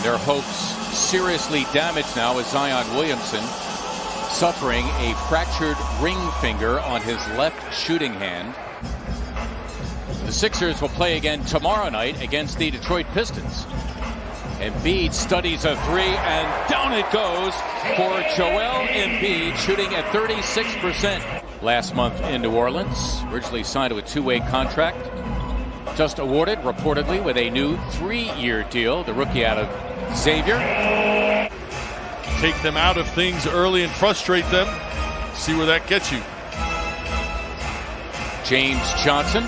Their hopes seriously damaged now as Zion Williamson suffering a fractured ring finger on his left shooting hand. The Sixers will play again tomorrow night against the Detroit Pistons. Embiid studies a three, and down it goes for Joel Embiid, shooting at 36%. Last month in New Orleans, originally signed to a two-way contract. Just awarded, reportedly, with a new 3-year deal. The rookie out of Xavier. Take them out of things early and frustrate them. See where that gets you. James Johnson,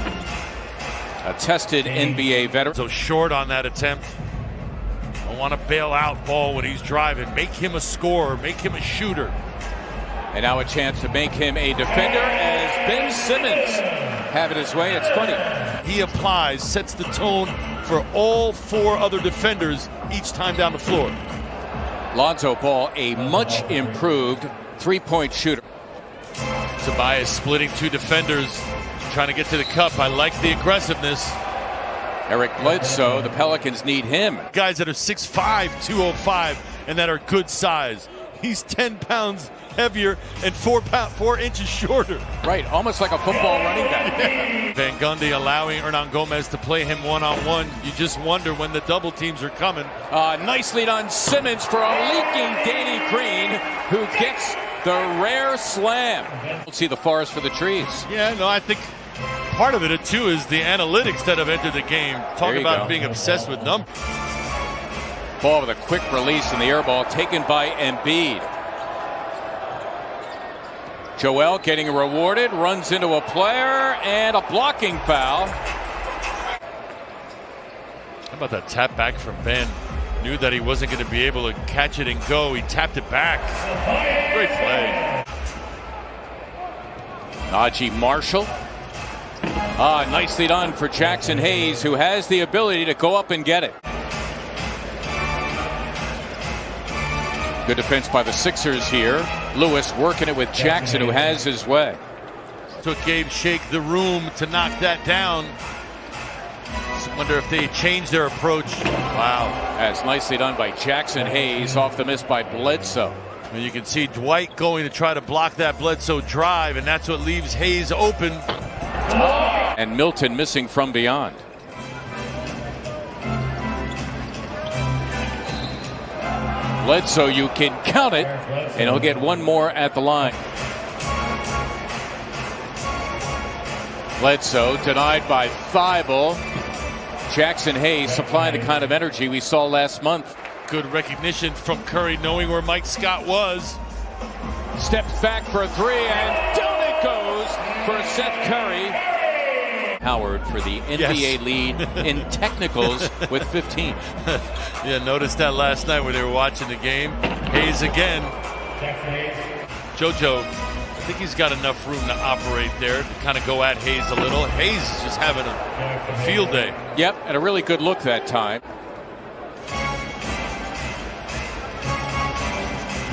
a tested NBA veteran. So short on that attempt. I want to bail out Ball when he's driving. Make him a scorer. Make him a shooter. And now a chance to make him a defender as Ben Simmons have it his way. It's funny. He applies, sets the tone for all 4 other defenders each time down the floor. Lonzo Ball, a much improved three-point shooter. Tobias splitting 2 defenders, trying to get to the cup. I like the aggressiveness. Eric Bledsoe, the Pelicans need him. Guys that are 6'5", 205, and that are good size. He's 10 pounds heavier and 4 inches shorter. Right, almost like a football running back. Van Gundy allowing Hernan Gomez to play him one-on-one. You just wonder when the double teams are coming. Nicely done, Simmons for a leaking Danny Green, who gets the rare slam. We'll see the forest for the trees. Yeah, no, I think part of it, too, is the analytics that have entered the game. Talk about being obsessed with numbers. Ball with a quick release in the air ball taken by Embiid. Joel getting rewarded, runs into a player, and a blocking foul. How about that tap back from Ben? Knew that he wasn't going to be able to catch it and go. He tapped it back. Great play. Najee Marshall. Nicely done for Jackson Hayes, who has the ability to go up and get it. Good defense by the Sixers here. Lewis working it with Jackson, who has his way. Took Gabe Shake the room to knock that down. Just wonder if they changed their approach. Wow. That's nicely done by Jackson Hayes, off the miss by Bledsoe. And you can see Dwight going to try to block that Bledsoe drive, and that's what leaves Hayes open. And Milton missing from beyond. Bledsoe, you can count it, and he'll get one more at the line. Bledsoe denied by Thibault. Jackson Hayes supplying the kind of energy we saw last month. Good recognition from Curry, knowing where Mike Scott was. Steps back for a three, and down it goes for Seth Curry. Howard for the NBA lead in technicals with 15. Yeah, noticed that last night when they were watching the game. Hayes again. JoJo, I think he's got enough room to operate there to kind of go at Hayes a little. Hayes is just having a field day. Yep, and a really good look that time.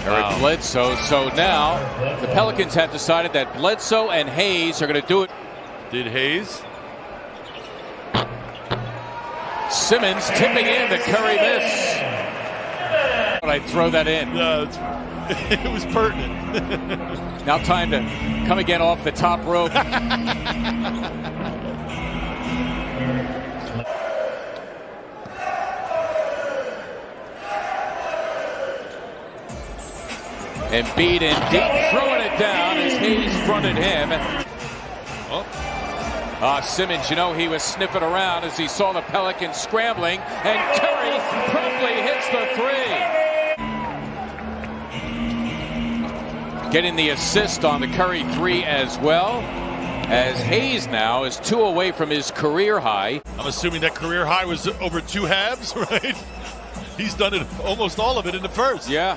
Eric Bledsoe. So now the Pelicans have decided that Bledsoe and Hayes are going to do it. Did Hayes? Simmons tipping in the Curry miss. But I throw that in. No, it was pertinent. Now time to come again off the top rope. Embiid in deep, throwing it down as Hayes fronted him. Simmons, you know, he was sniffing around as he saw the Pelicans scrambling, and Curry promptly hits the three. Getting the assist on the Curry three as well, as Hayes now is 2 away from his career high. I'm assuming that career high was over 2 halves, right? He's done it, almost all of it in the first. Yeah.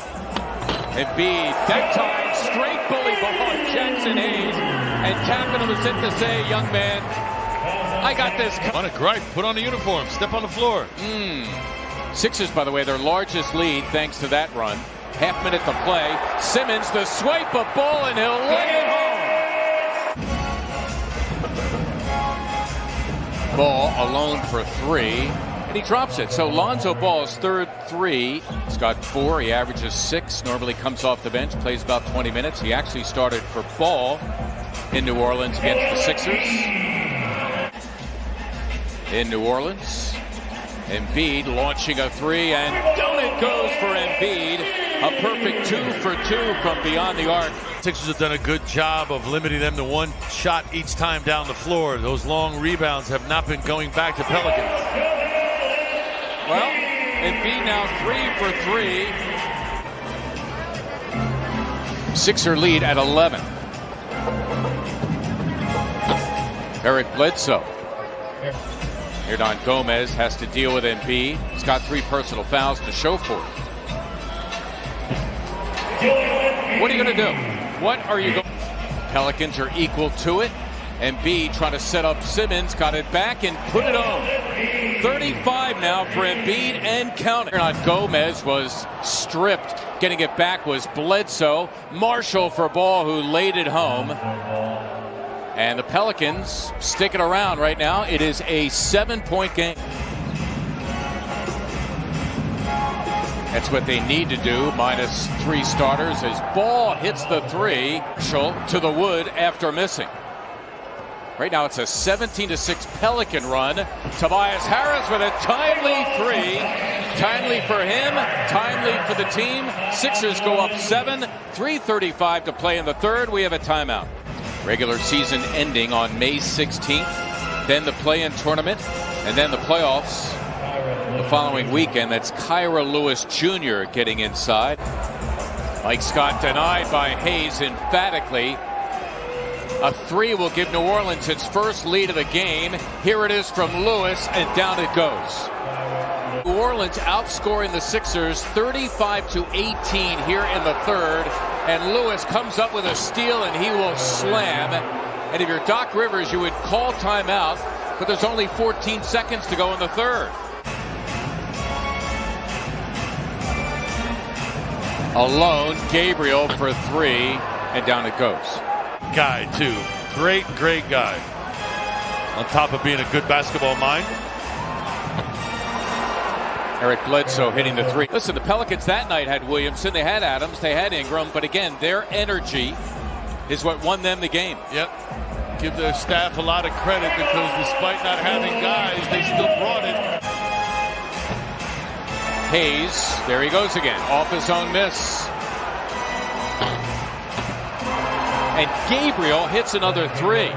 Embiid, that time, straight bully behind Jackson Hayes, and tapping him as if to say, young man, I got this. On a gripe, put on the uniform, step on the floor. Sixers, by the way, their largest lead thanks to that run. Half minute to play. Simmons, the swipe of ball, and he'll lay it home. Ball alone for 3. and he drops it. So Lonzo Ball's third three. He's got 4. He averages 6. Normally comes off the bench, plays about 20 minutes. He actually started for Ball in New Orleans against the Sixers. In New Orleans, Embiid launching a 3, and down it goes for Embiid. A perfect 2 for 2 from beyond the arc. Sixers have done a good job of limiting them to one shot each time down the floor. Those long rebounds have not been going back to Pelicans. Well, Embiid now 3 for 3. Sixer lead at 11. Eric Bledsoe. Hernangomez has to deal with Embiid. He's got 3 personal fouls to show for it. What are you going to do? What are you going to do? Pelicans are equal to it. Embiid trying to set up Simmons. Got it back and put it on. 35 now for Embiid and counting. Hernangomez was stripped. Getting it back was Bledsoe. Marshall for Ball, who laid it home. And the Pelicans sticking around right now. It is a 7-point game. That's what they need to do, minus 3 starters, as Ball hits the 3. Marshall to the wood after missing. Right now it's a 17-6 Pelican run. Tobias Harris with a timely 3. Timely for him, timely for the team. Sixers go up 7, 3:35 to play in the third. We have a timeout. Regular season ending on May 16th, then the play-in tournament, and then the playoffs the following weekend. That's Kyra Lewis Jr. getting inside. Mike Scott denied by Hayes emphatically. A 3 will give New Orleans its first lead of the game. Here it is from Lewis, and down it goes. New Orleans outscoring the Sixers 35-18 here in the third. And Lewis comes up with a steal, and he will slam. And if you're Doc Rivers, you would call timeout, but there's only 14 seconds to go in the third. Alone, Gabriel for 3, and down it goes. Guy, too. Great guy. On top of being a good basketball mind. Eric Bledsoe hitting the 3. Listen, the Pelicans that night had Williamson, they had Adams, they had Ingram, but again, their energy is what won them the game. Yep. Give their staff a lot of credit, because despite not having guys, they still brought it. Hayes, there he goes again, off his own miss. And Gabriel hits another 3,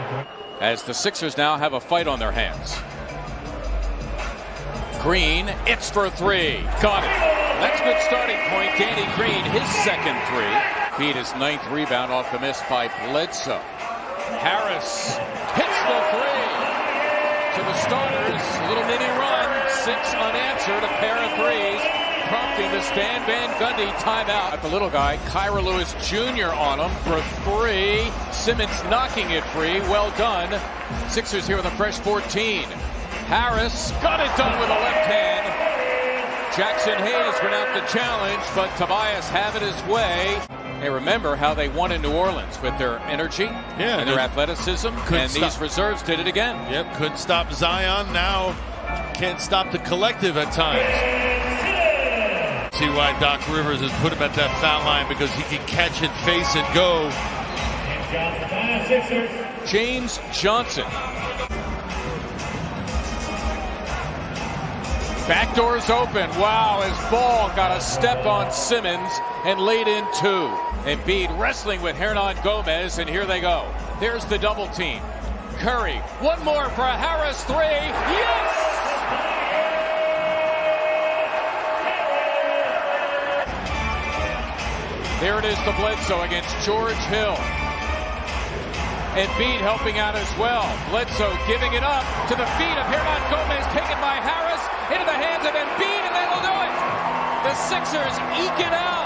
as the Sixers now have a fight on their hands. Green, it's for 3. Got it. That's a good starting point. Danny Green, his second 3. Beat his 9th rebound off the miss by Bledsoe. Harris hits the 3. To the starters, a little mini run. 6 unanswered, a pair of 3s. Prompting the Stan Van Gundy timeout. At the little guy, Kyra Lewis Jr. on him for 3. Simmons knocking it free. Well done. Sixers here with a fresh 14. Harris got it done with a left hand. Jackson Hayes went out the challenge, but Tobias have it his way. They remember how they won in New Orleans with their energy and their athleticism, and these reserves did it again. Yep, couldn't stop Zion. Now can't stop the collective at times. See why Doc Rivers has put him at that foul line, because he can catch it, face it, go. James Johnson. Back door's open. Wow, as Ball got a step on Simmons and laid in 2. Embiid wrestling with Hernangomez, and here they go. There's the double team. Curry, one more for a Harris 3. Yes! There it is to Bledsoe against George Hill. Embiid helping out as well. Bledsoe giving it up to the feet of Hernangomez, taken by Harris, into the hands of Embiid, and that'll do it. The Sixers eke it out.